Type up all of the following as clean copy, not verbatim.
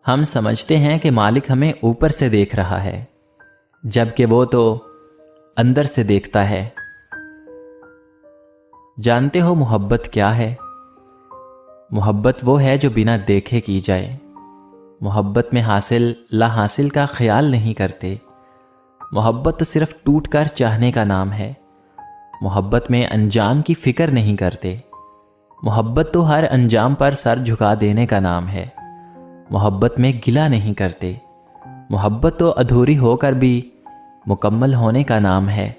ہم سمجھتے ہیں کہ مالک ہمیں اوپر سے دیکھ رہا ہے، جبکہ وہ تو اندر سے دیکھتا ہے۔ جانتے ہو محبت کیا ہے؟ محبت وہ ہے جو بنا دیکھے کی جائے۔ محبت میں حاصل لا حاصل کا خیال نہیں کرتے۔ محبت تو صرف ٹوٹ کر چاہنے کا نام ہے۔ محبت میں انجام کی فکر نہیں کرتے۔ محبت تو ہر انجام پر سر جھکا دینے کا نام ہے۔ محبت میں گلہ نہیں کرتے۔ محبت تو ادھوری ہو کر بھی مکمل ہونے کا نام ہے۔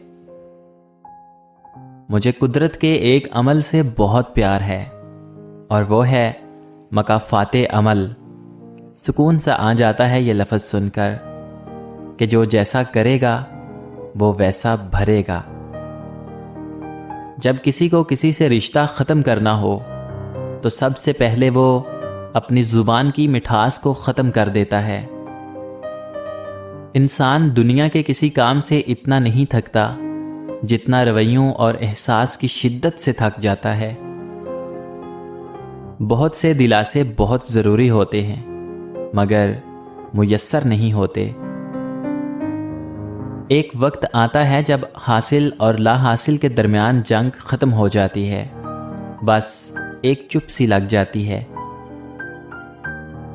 مجھے قدرت کے ایک عمل سے بہت پیار ہے، اور وہ ہے مکافات عمل۔ سکون سا آ جاتا ہے یہ لفظ سن کر کہ جو جیسا کرے گا وہ ویسا بھرے گا۔ جب کسی کو کسی سے رشتہ ختم کرنا ہو تو سب سے پہلے وہ اپنی زبان کی مٹھاس کو ختم کر دیتا ہے۔ انسان دنیا کے کسی کام سے اتنا نہیں تھکتا جتنا رویوں اور احساس کی شدت سے تھک جاتا ہے۔ بہت سے دلاسے بہت ضروری ہوتے ہیں مگر میسر نہیں ہوتے۔ ایک وقت آتا ہے جب حاصل اور لا حاصل کے درمیان جنگ ختم ہو جاتی ہے، بس ایک چپ سی لگ جاتی ہے۔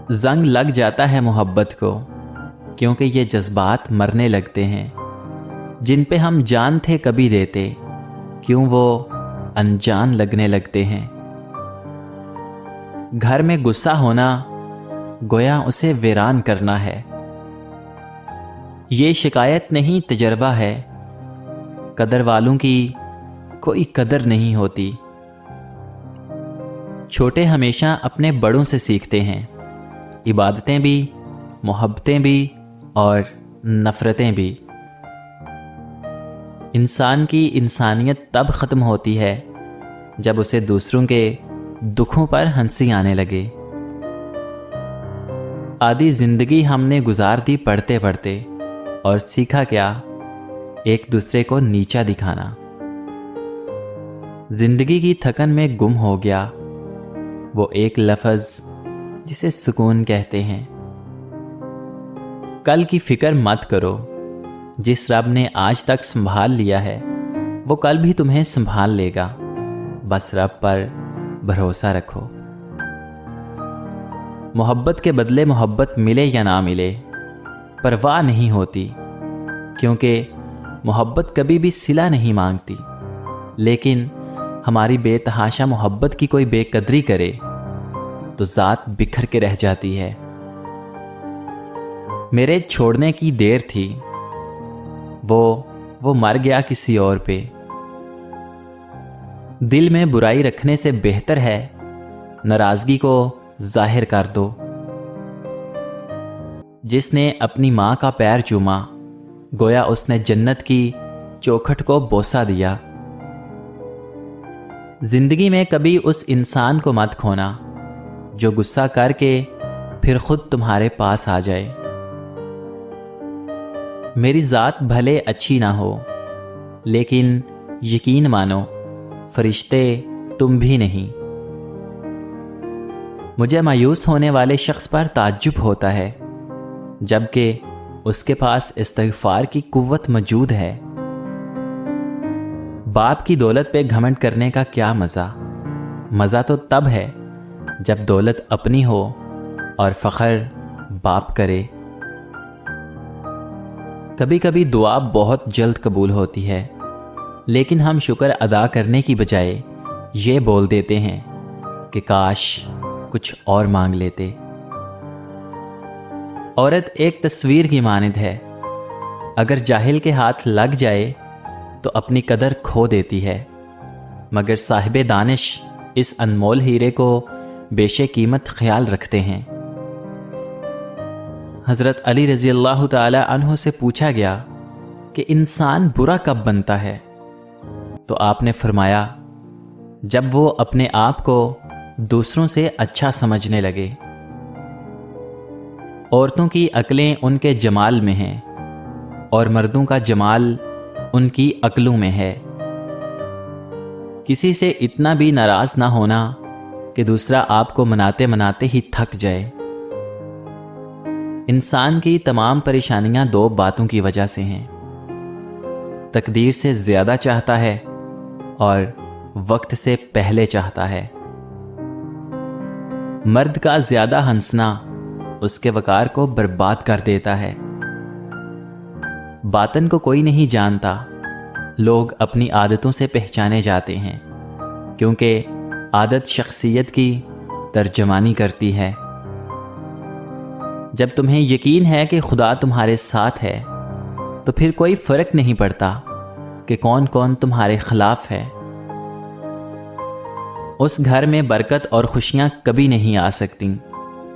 زنگ لگ جاتا ہے محبت کو، کیونکہ یہ جذبات مرنے لگتے ہیں۔ جن پہ ہم جان تھے کبھی دیتے، کیوں وہ انجان لگنے لگتے ہیں۔ گھر میں غصہ ہونا گویا اسے ویران کرنا ہے۔ یہ شکایت نہیں تجربہ ہے۔ قدر والوں کی کوئی قدر نہیں ہوتی۔ چھوٹے ہمیشہ اپنے بڑوں سے سیکھتے ہیں، عبادتیں بھی، محبتیں بھی اور نفرتیں بھی۔ انسان کی انسانیت تب ختم ہوتی ہے جب اسے دوسروں کے دکھوں پر ہنسی آنے لگے۔ آدھی زندگی ہم نے گزار دی پڑھتے پڑھتے، اور سیکھا کیا؟ ایک دوسرے کو نیچا دکھانا۔ زندگی کی تھکن میں گم ہو گیا وہ ایک لفظ جسے سکون کہتے ہیں۔ کل کی فکر مت کرو، جس رب نے آج تک سنبھال لیا ہے وہ کل بھی تمہیں سنبھال لے گا۔ بس رب پر بھروسہ رکھو۔ محبت کے بدلے محبت ملے یا نہ ملے پرواہ نہیں ہوتی، کیونکہ محبت کبھی بھی صلہ نہیں مانگتی۔ لیکن ہماری بے تحاشا محبت کی کوئی بے قدری کرے تو ذات بکھر کے رہ جاتی ہے۔ میرے چھوڑنے کی دیر تھی، وہ مر گیا کسی اور پہ۔ دل میں برائی رکھنے سے بہتر ہے ناراضگی کو ظاہر کر دو۔ جس نے اپنی ماں کا پیر چوما گویا اس نے جنت کی چوکھٹ کو بوسہ دیا۔ زندگی میں کبھی اس انسان کو مت کھونا جو غصہ کر کے پھر خود تمہارے پاس آ جائے۔ میری ذات بھلے اچھی نہ ہو، لیکن یقین مانو فرشتے تم بھی نہیں۔ مجھے مایوس ہونے والے شخص پر تعجب ہوتا ہے، جبکہ اس کے پاس استغفار کی قوت موجود ہے۔ باپ کی دولت پہ گھمنڈ کرنے کا کیا مزہ؟ مزہ تو تب ہے جب دولت اپنی ہو اور فخر باپ کرے۔ کبھی کبھی دعا بہت جلد قبول ہوتی ہے، لیکن ہم شکر ادا کرنے کی بجائے یہ بول دیتے ہیں کہ کاش کچھ اور مانگ لیتے۔ عورت ایک تصویر کی مانند ہے، اگر جاہل کے ہاتھ لگ جائے تو اپنی قدر کھو دیتی ہے، مگر صاحب دانش اس انمول ہیرے کو بیش قیمت خیال رکھتے ہیں۔ حضرت علی رضی اللہ تعالی عنہ سے پوچھا گیا کہ انسان برا کب بنتا ہے؟ تو آپ نے فرمایا جب وہ اپنے آپ کو دوسروں سے اچھا سمجھنے لگے۔ عورتوں کی عقلیں ان کے جمال میں ہیں اور مردوں کا جمال ان کی عقلوں میں ہے۔ کسی سے اتنا بھی ناراض نہ ہونا کہ دوسرا آپ کو مناتے مناتے ہی تھک جائے۔ انسان کی تمام پریشانیاں دو باتوں کی وجہ سے ہیں، تقدیر سے زیادہ چاہتا ہے اور وقت سے پہلے چاہتا ہے۔ مرد کا زیادہ ہنسنا اس کے وقار کو برباد کر دیتا ہے۔ باطن کو کوئی نہیں جانتا، لوگ اپنی عادتوں سے پہچانے جاتے ہیں، کیونکہ عادت شخصیت کی ترجمانی کرتی ہے۔ جب تمہیں یقین ہے کہ خدا تمہارے ساتھ ہے تو پھر کوئی فرق نہیں پڑتا کہ کون کون تمہارے خلاف ہے۔ اس گھر میں برکت اور خوشیاں کبھی نہیں آ سکتی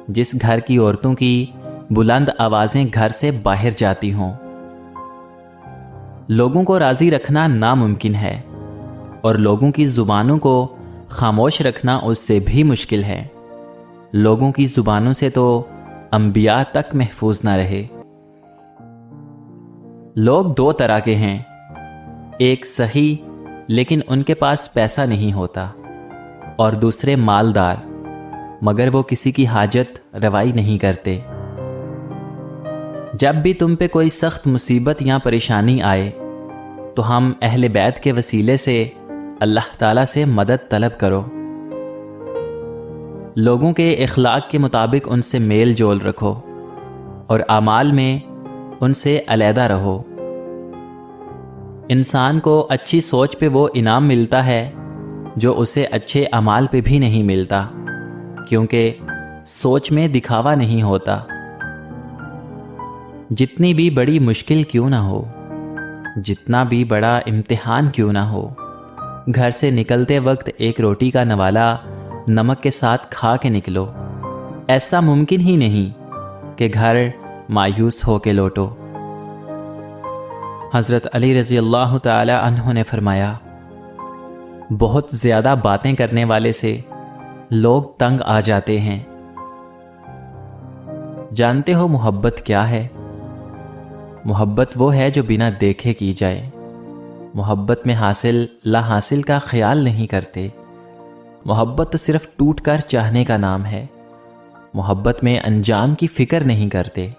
جس گھر کی عورتوں کی بلند آوازیں گھر سے باہر جاتی ہوں۔ لوگوں کو راضی رکھنا ناممکن ہے اور لوگوں کی زبانوں کو خاموش رکھنا اس سے بھی مشکل ہے۔ لوگوں کی زبانوں سے تو انبیاء تک محفوظ نہ رہے۔ لوگ دو طرح کے ہیں، ایک صحیح لیکن ان کے پاس پیسہ نہیں ہوتا، اور دوسرے مالدار مگر وہ کسی کی حاجت روائی نہیں کرتے۔ جب بھی تم پہ کوئی سخت مصیبت یا پریشانی آئے تو ہم اہل بیت کے وسیلے سے اللہ تعالیٰ سے مدد طلب کرو۔ لوگوں کے اخلاق کے مطابق ان سے میل جول رکھو اور اعمال میں ان سے علیحدہ رہو۔ انسان کو اچھی سوچ پہ وہ انعام ملتا ہے جو اسے اچھے اعمال پہ بھی نہیں ملتا، کیونکہ سوچ میں دکھاوا نہیں ہوتا۔ جتنی بھی بڑی مشکل کیوں نہ ہو، جتنا بھی بڑا امتحان کیوں نہ ہو، گھر سے نکلتے وقت ایک روٹی کا نوالا نمک کے ساتھ کھا کے نکلو۔ ایسا ممکن ہی نہیں کہ گھر مایوس ہو کے لوٹو۔ حضرت علی رضی اللہ تعالی عنہ نے فرمایا، بہت زیادہ باتیں کرنے والے سے لوگ تنگ آ جاتے ہیں۔ جانتے ہو محبت کیا ہے؟ محبت وہ ہے جو بنا دیکھے کی جائے۔ محبت میں حاصل لا حاصل کا خیال نہیں کرتے۔ محبت تو صرف ٹوٹ کر چاہنے کا نام ہے۔ محبت میں انجام کی فکر نہیں کرتے۔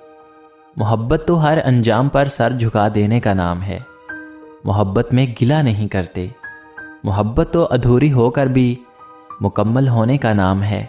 محبت تو ہر انجام پر سر جھکا دینے کا نام ہے۔ محبت میں گلہ نہیں کرتے۔ محبت تو ادھوری ہو کر بھی مکمل ہونے کا نام ہے۔